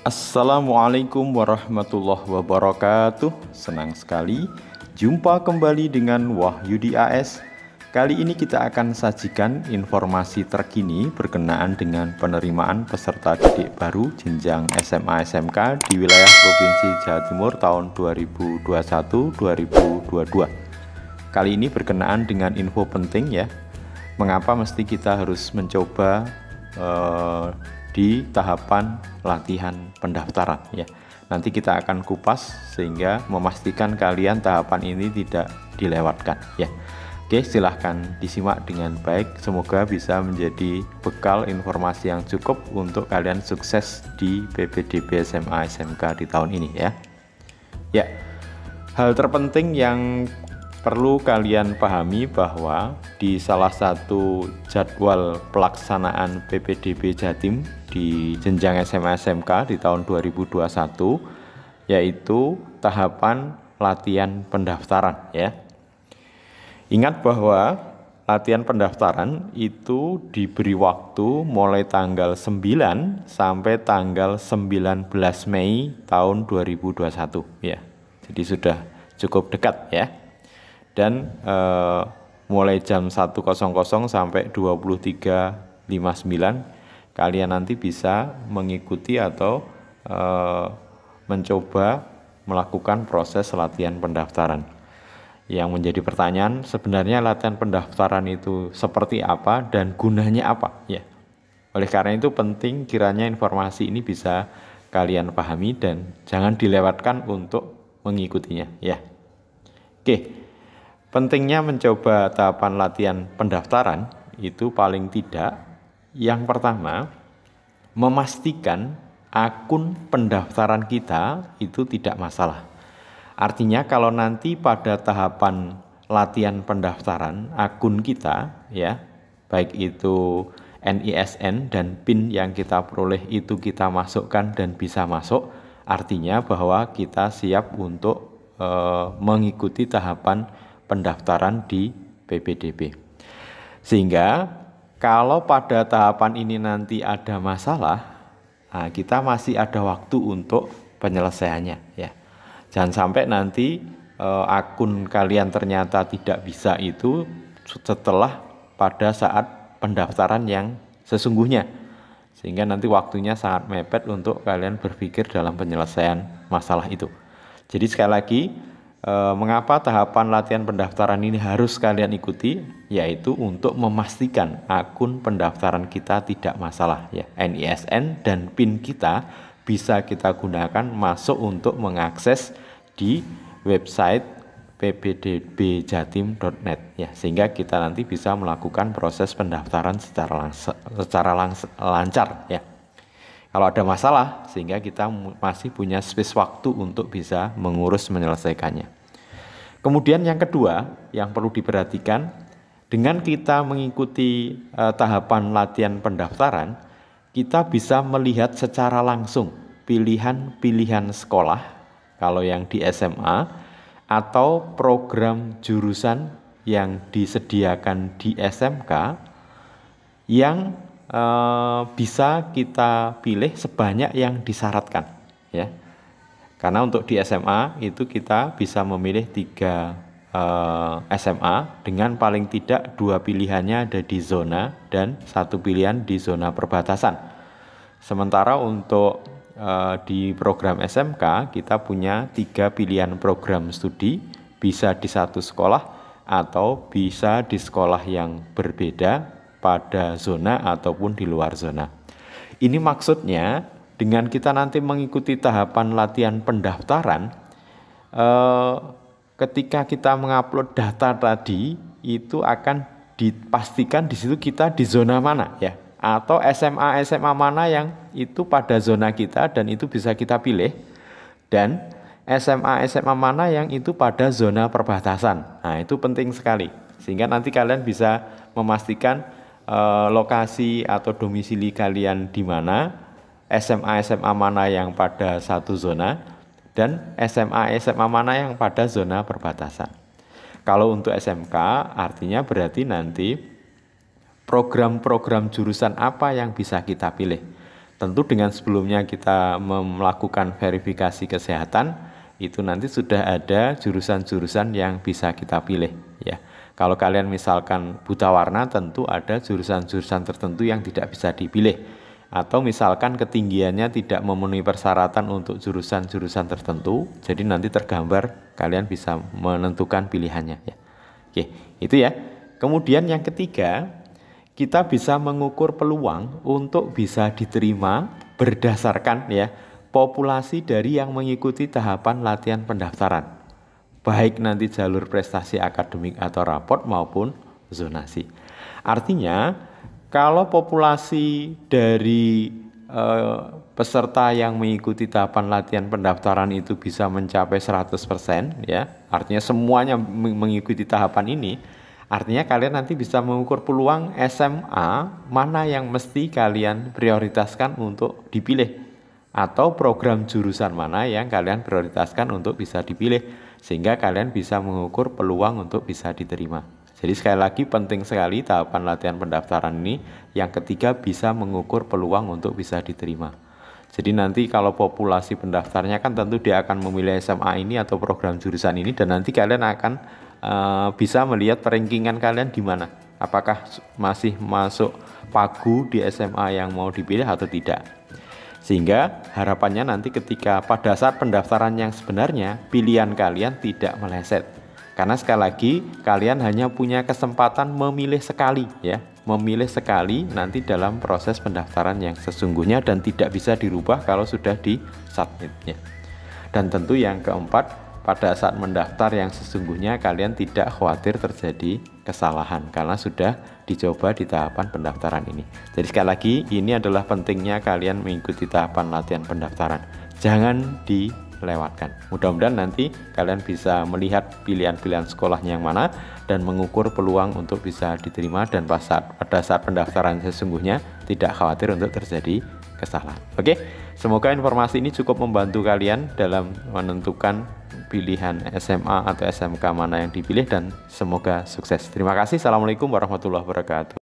Assalamualaikum warahmatullahi wabarakatuh. Senang sekali jumpa kembali dengan Wahyudi AS. Kali ini kita akan sajikan informasi terkini berkenaan dengan penerimaan peserta didik baru jenjang SMA SMK di wilayah Provinsi Jawa Timur tahun 2021-2022. Kali ini berkenaan dengan info penting ya. Mengapa mesti kita harus mencoba di tahapan latihan pendaftaran ya. Nanti kita akan kupas sehingga memastikan kalian tahapan ini tidak dilewatkan ya. Oke, silahkan disimak dengan baik. Semoga bisa menjadi bekal informasi yang cukup untuk kalian sukses di PPDB SMA SMK di tahun ini ya. Ya, hal terpenting yang perlu kalian pahami bahwa di salah satu jadwal pelaksanaan PPDB Jatim di jenjang SMA SMK di tahun 2021 yaitu tahapan latihan pendaftaran ya. Ingat bahwa latihan pendaftaran itu diberi waktu mulai tanggal 9 sampai tanggal 19 Mei tahun 2021 ya. Jadi sudah cukup dekat ya. Dan mulai jam 1.00 sampai 23.59 kalian nanti bisa mengikuti atau mencoba melakukan proses latihan pendaftaran. Yang menjadi pertanyaan, sebenarnya latihan pendaftaran itu seperti apa dan gunanya apa ya. Oleh karena itu penting kiranya informasi ini bisa kalian pahami dan jangan dilewatkan untuk mengikutinya ya. Oke. Pentingnya mencoba tahapan latihan pendaftaran itu paling tidak yang pertama memastikan akun pendaftaran kita itu tidak masalah. Artinya kalau nanti pada tahapan latihan pendaftaran akun kita ya, baik itu NISN dan PIN yang kita peroleh itu kita masukkan dan bisa masuk, artinya bahwa kita siap untuk mengikuti tahapan pendaftaran di PPDB. Sehingga kalau pada tahapan ini nanti ada masalah, nah kita masih ada waktu untuk penyelesaiannya ya. Jangan sampai nanti akun kalian ternyata tidak bisa itu setelah pada saat pendaftaran yang sesungguhnya. Sehingga nanti waktunya sangat mepet untuk kalian berpikir dalam penyelesaian masalah itu. Jadi sekali lagi mengapa tahapan latihan pendaftaran ini harus kalian ikuti, yaitu untuk memastikan akun pendaftaran kita tidak masalah ya. NISN dan PIN kita bisa kita gunakan masuk untuk mengakses di website ppdbjatim.net ya, sehingga kita nanti bisa melakukan proses pendaftaran secara lancar ya. Kalau ada masalah, sehingga kita masih punya space waktu untuk bisa mengurus menyelesaikannya. Kemudian yang kedua, yang perlu diperhatikan, dengan kita mengikuti tahapan latihan pendaftaran, kita bisa melihat secara langsung pilihan-pilihan sekolah, kalau yang di SMA, atau program jurusan yang disediakan di SMK, yang bisa kita pilih sebanyak yang disyaratkan ya. Karena untuk di SMA itu kita bisa memilih 3 SMA dengan paling tidak 2 pilihannya ada di zona dan 1 pilihan di zona perbatasan. Sementara untuk di program SMK kita punya 3 pilihan program studi, bisa di satu sekolah atau bisa di sekolah yang berbeda pada zona ataupun di luar zona. Ini maksudnya dengan kita nanti mengikuti tahapan latihan pendaftaran, ketika kita mengupload data tadi itu akan dipastikan di situ kita di zona mana ya, atau SMA mana yang itu pada zona kita dan itu bisa kita pilih, dan SMA mana yang itu pada zona perbatasan. Nah itu penting sekali sehingga nanti kalian bisa memastikan lokasi atau domisili kalian di mana, SMA mana yang pada satu zona, dan SMA mana yang pada zona perbatasan. Kalau untuk SMK artinya berarti nanti program-program jurusan apa yang bisa kita pilih. Tentu dengan sebelumnya kita melakukan verifikasi kesehatan, itu nanti sudah ada jurusan-jurusan yang bisa kita pilih ya. Kalau kalian misalkan buta warna, tentu ada jurusan-jurusan tertentu yang tidak bisa dipilih. Atau misalkan ketinggiannya tidak memenuhi persyaratan untuk jurusan-jurusan tertentu, jadi nanti tergambar kalian bisa menentukan pilihannya ya. Oke, itu ya. Kemudian yang ketiga, kita bisa mengukur peluang untuk bisa diterima berdasarkan ya populasi dari yang mengikuti tahapan latihan pendaftaran. Baik nanti jalur prestasi akademik atau raport maupun zonasi. Artinya kalau populasi dari peserta yang mengikuti tahapan latihan pendaftaran itu bisa mencapai 100% ya, artinya semuanya mengikuti tahapan ini, artinya kalian nanti bisa mengukur peluang SMA mana yang mesti kalian prioritaskan untuk dipilih, atau program jurusan mana yang kalian prioritaskan untuk bisa dipilih, sehingga kalian bisa mengukur peluang untuk bisa diterima. Jadi sekali lagi penting sekali tahapan latihan pendaftaran ini. Yang ketiga, bisa mengukur peluang untuk bisa diterima. Jadi nanti kalau populasi pendaftarnya kan tentu dia akan memilih SMA ini atau program jurusan ini, dan nanti kalian akan bisa melihat rankingan kalian di mana. Apakah masih masuk pagu di SMA yang mau dipilih atau tidak. Sehingga harapannya nanti ketika pada saat pendaftaran yang sebenarnya, pilihan kalian tidak meleset. Karena sekali lagi kalian hanya punya kesempatan memilih sekali ya, memilih sekali nanti dalam proses pendaftaran yang sesungguhnya, dan tidak bisa dirubah kalau sudah di submitnya. Dan tentu yang keempat, pada saat mendaftar yang sesungguhnya kalian tidak khawatir terjadi kesalahan karena sudah dicoba di tahapan pendaftaran ini. Jadi sekali lagi ini adalah pentingnya kalian mengikuti tahapan latihan pendaftaran. Jangan dilewatkan. Mudah-mudahan nanti kalian bisa melihat pilihan-pilihan sekolahnya yang mana dan mengukur peluang untuk bisa diterima, dan pada saat pendaftaran sesungguhnya tidak khawatir untuk terjadi kesalahan. Oke, semoga informasi ini cukup membantu kalian dalam menentukan pilihan SMA atau SMK mana yang dipilih, dan semoga sukses. Terima kasih. Assalamualaikum warahmatullahi wabarakatuh.